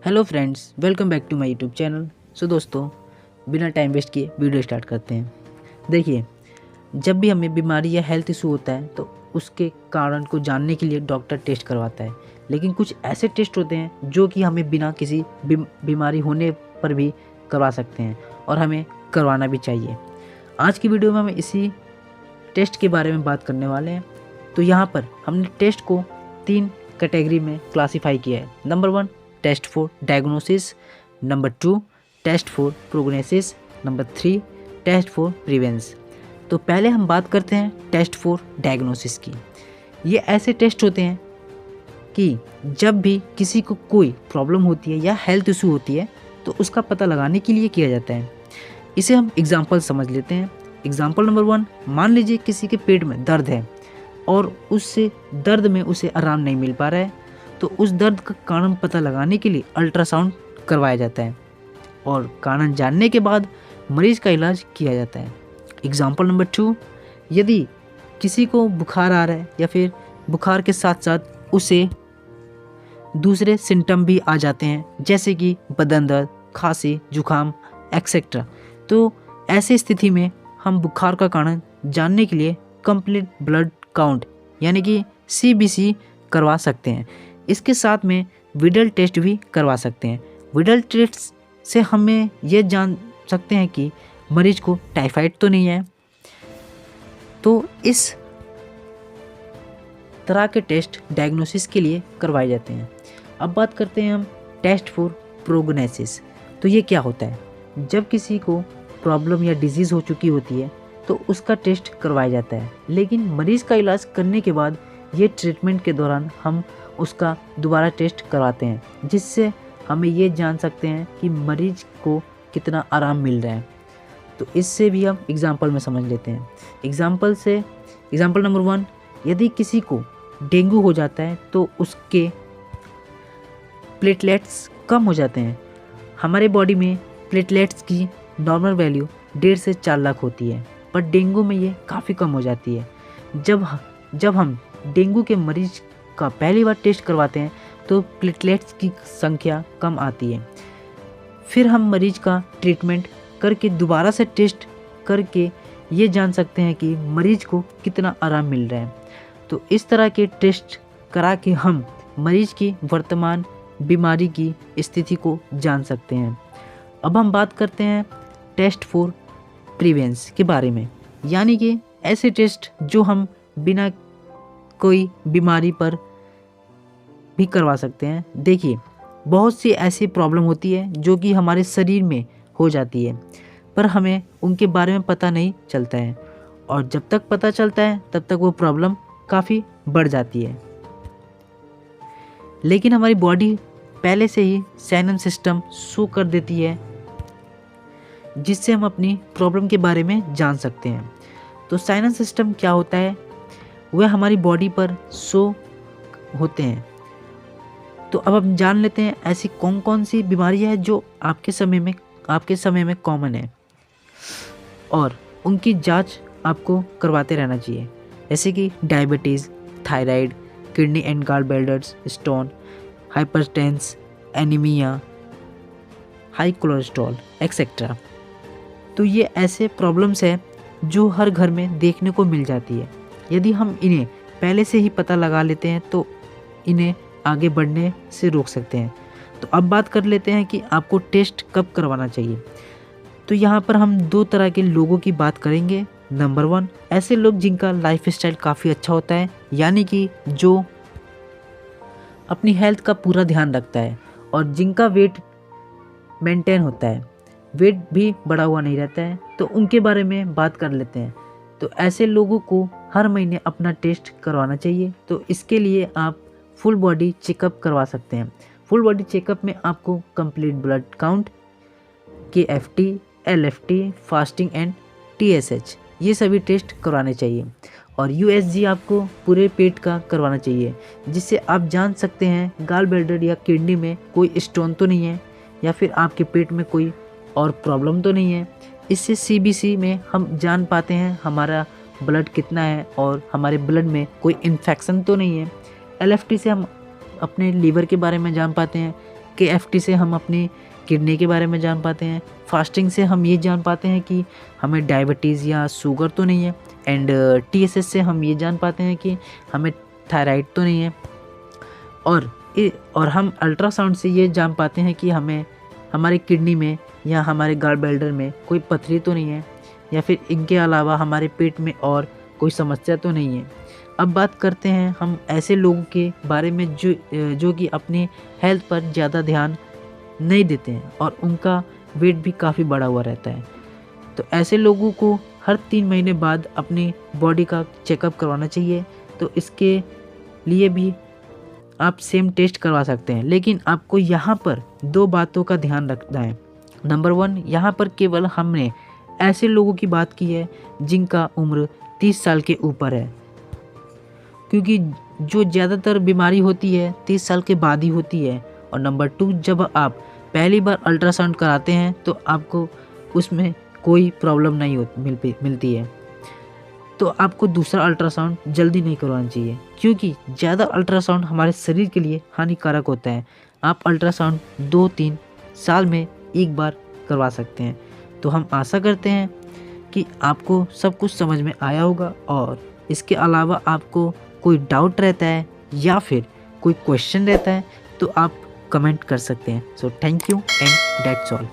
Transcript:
Hello friends, welcome back to my YouTube channel. So दोस्तों, बिना time waste किए video start करते हैं। देखिए, जब भी हमें बीमारी या हेल्थ इशू होता है तो उसके कारण को जानने के लिए डॉक्टर टेस्ट करवाता है। लेकिन कुछ ऐसे टेस्ट होते हैं जो कि हमें बिना किसी बीमारी होने पर भी करवा सकते हैं और हमें करवाना भी चाहिए। आज की वीडियो में हम इसी टेस्ट के बारे में बात करने वाले हैं। तो यहाँ पर हमने टेस्ट को 3 कैटेगरी में क्लासीफाई किया है। Number 1, test for diagnosis. Number 2, test for prognosis. Number 3, test for prevalence. तो पहले हम बात करते हैं टेस्ट फॉर डायग्नोसिस की। ये ऐसे टेस्ट होते हैं कि जब भी किसी को कोई प्रॉब्लम होती है या हेल्थ इशू होती है तो उसका पता लगाने के लिए किया जाता है। इसे हम एग्जाम्पल समझ लेते हैं। एग्जाम्पल नंबर 1, मान लीजिए किसी के पेट में दर्द है और उससे दर्द में उसे आराम नहीं मिल पा रहा है, तो उस दर्द का कारण पता लगाने के लिए अल्ट्रासाउंड करवाया जाता है और कारण जानने के बाद मरीज का इलाज किया जाता है। एग्जाम्पल नंबर 2, यदि किसी को बुखार आ रहा है या फिर बुखार के साथ साथ उसे दूसरे सिम्टम भी आ जाते हैं जैसे कि बदन दर्द, खांसी, जुकाम एक्सेट्रा, तो ऐसी स्थिति में हम बुखार का कारण जानने के लिए कंप्लीट ब्लड काउंट यानी कि CBC करवा सकते हैं। इसके साथ में विडल टेस्ट भी करवा सकते हैं। विडल टेस्ट से हमें ये जान सकते हैं कि मरीज को टाइफाइड तो नहीं है। तो इस तरह के टेस्ट डायग्नोसिस के लिए करवाए जाते हैं। अब बात करते हैं हम टेस्ट फॉर प्रोग्नोसिस। तो ये क्या होता है? जब किसी को प्रॉब्लम या डिजीज़ हो चुकी होती है तो उसका टेस्ट करवाया जाता है, लेकिन मरीज़ का इलाज करने के बाद ये ट्रीटमेंट के दौरान हम उसका दोबारा टेस्ट करवाते हैं, जिससे हमें ये जान सकते हैं कि मरीज को कितना आराम मिल रहा है। तो इससे भी हम एग्जाम्पल में समझ लेते हैं। एग्जाम्पल नंबर 1, यदि किसी को डेंगू हो जाता है तो उसके प्लेटलेट्स कम हो जाते हैं। हमारे बॉडी में प्लेटलेट्स की नॉर्मल वैल्यू 1.5 से 4 लाख होती है, पर डेंगू में ये काफ़ी कम हो जाती है। जब हम डेंगू के मरीज का पहली बार टेस्ट करवाते हैं तो प्लेटलेट्स की संख्या कम आती है। फिर हम मरीज का ट्रीटमेंट करके दोबारा से टेस्ट करके ये जान सकते हैं कि मरीज को कितना आराम मिल रहा है। तो इस तरह के टेस्ट करा के हम मरीज की वर्तमान बीमारी की स्थिति को जान सकते हैं। अब हम बात करते हैं टेस्ट फॉर प्रिवेंस के बारे में, यानी कि ऐसे टेस्ट जो हम बिना कोई बीमारी पर भी करवा सकते हैं। देखिए, बहुत सी ऐसी प्रॉब्लम होती है जो कि हमारे शरीर में हो जाती है, पर हमें उनके बारे में पता नहीं चलता है, और जब तक पता चलता है तब तक वो प्रॉब्लम काफ़ी बढ़ जाती है। लेकिन हमारी बॉडी पहले से ही साइनस सिस्टम शो कर देती है, जिससे हम अपनी प्रॉब्लम के बारे में जान सकते हैं। तो साइनस सिस्टम क्या होता है? वह हमारी बॉडी पर शो होते हैं। तो अब हम जान लेते हैं ऐसी कौन कौन सी बीमारियां हैं जो आपके समय में कॉमन है और उनकी जांच आपको करवाते रहना चाहिए, जैसे कि diabetes, thyroid, kidney and gallbladders stone, hypertension, anaemia, high cholesterol etcetera. तो ये ऐसे प्रॉब्लम्स हैं जो हर घर में देखने को मिल जाती है। यदि हम इन्हें पहले से ही पता लगा लेते हैं तो इन्हें आगे बढ़ने से रोक सकते हैं। तो अब बात कर लेते हैं कि आपको टेस्ट कब करवाना चाहिए। तो यहाँ पर हम 2 तरह के लोगों की बात करेंगे। नंबर 1, ऐसे लोग जिनका लाइफ स्टाइल काफ़ी अच्छा होता है, यानी कि जो अपनी हेल्थ का पूरा ध्यान रखता है और जिनका वेट मेंटेन होता है, वेट भी बढ़ा हुआ नहीं रहता है, तो उनके बारे में बात कर लेते हैं। तो ऐसे लोगों को हर महीने अपना टेस्ट करवाना चाहिए। तो इसके लिए आप फुल बॉडी चेकअप करवा सकते हैं। फुल बॉडी चेकअप में आपको complete blood count, KFT, LFT, fasting and TSH ये सभी टेस्ट करवाने चाहिए, और USG आपको पूरे पेट का करवाना चाहिए, जिससे आप जान सकते हैं गॉल ब्लैडर या किडनी में कोई स्टोन तो नहीं है या फिर आपके पेट में कोई और प्रॉब्लम तो नहीं है। इससे CBC में हम जान पाते हैं हमारा ब्लड कितना है और हमारे ब्लड में कोई इन्फेक्शन तो नहीं है। LFT से हम अपने लीवर के बारे में जान पाते हैं। KFT से हम अपनी किडनी के बारे में जान पाते हैं। फास्टिंग से हम ये जान पाते हैं कि हमें डायबिटीज़ या शुगर तो नहीं है। एंड TSS से हम ये जान पाते हैं कि हमें थायराइड तो नहीं है। और हम अल्ट्रासाउंड से ये जान पाते हैं कि हमें हमारी किडनी में या हमारे गॉल ब्लैडर में कोई पथरी तो नहीं है, या फिर इनके अलावा हमारे पेट में और कोई समस्या तो नहीं है। अब बात करते हैं हम ऐसे लोगों के बारे में जो कि अपनी हेल्थ पर ज़्यादा ध्यान नहीं देते हैं और उनका वेट भी काफ़ी बढ़ा हुआ रहता है। तो ऐसे लोगों को हर 3 महीने बाद अपनी बॉडी का चेकअप करवाना चाहिए। तो इसके लिए भी आप सेम टेस्ट करवा सकते हैं, लेकिन आपको यहाँ पर 2 बातों का ध्यान रखना है। नंबर 1, यहाँ पर केवल हमने ऐसे लोगों की बात की है जिनका उम्र 30 साल के ऊपर है, क्योंकि जो ज़्यादातर बीमारी होती है 30 साल के बाद ही होती है। और नंबर 2, जब आप पहली बार अल्ट्रासाउंड कराते हैं तो आपको उसमें कोई प्रॉब्लम नहीं मिलती है, तो आपको दूसरा अल्ट्रासाउंड जल्दी नहीं करवाना चाहिए, क्योंकि ज़्यादा अल्ट्रासाउंड हमारे शरीर के लिए हानिकारक होता है। आप अल्ट्रासाउंड 2-3 साल में एक बार करवा सकते हैं। तो हम आशा करते हैं कि आपको सब कुछ समझ में आया होगा, और इसके अलावा आपको कोई डाउट रहता है या फिर कोई क्वेश्चन रहता है तो आप कमेंट कर सकते हैं। So thank you and that's all.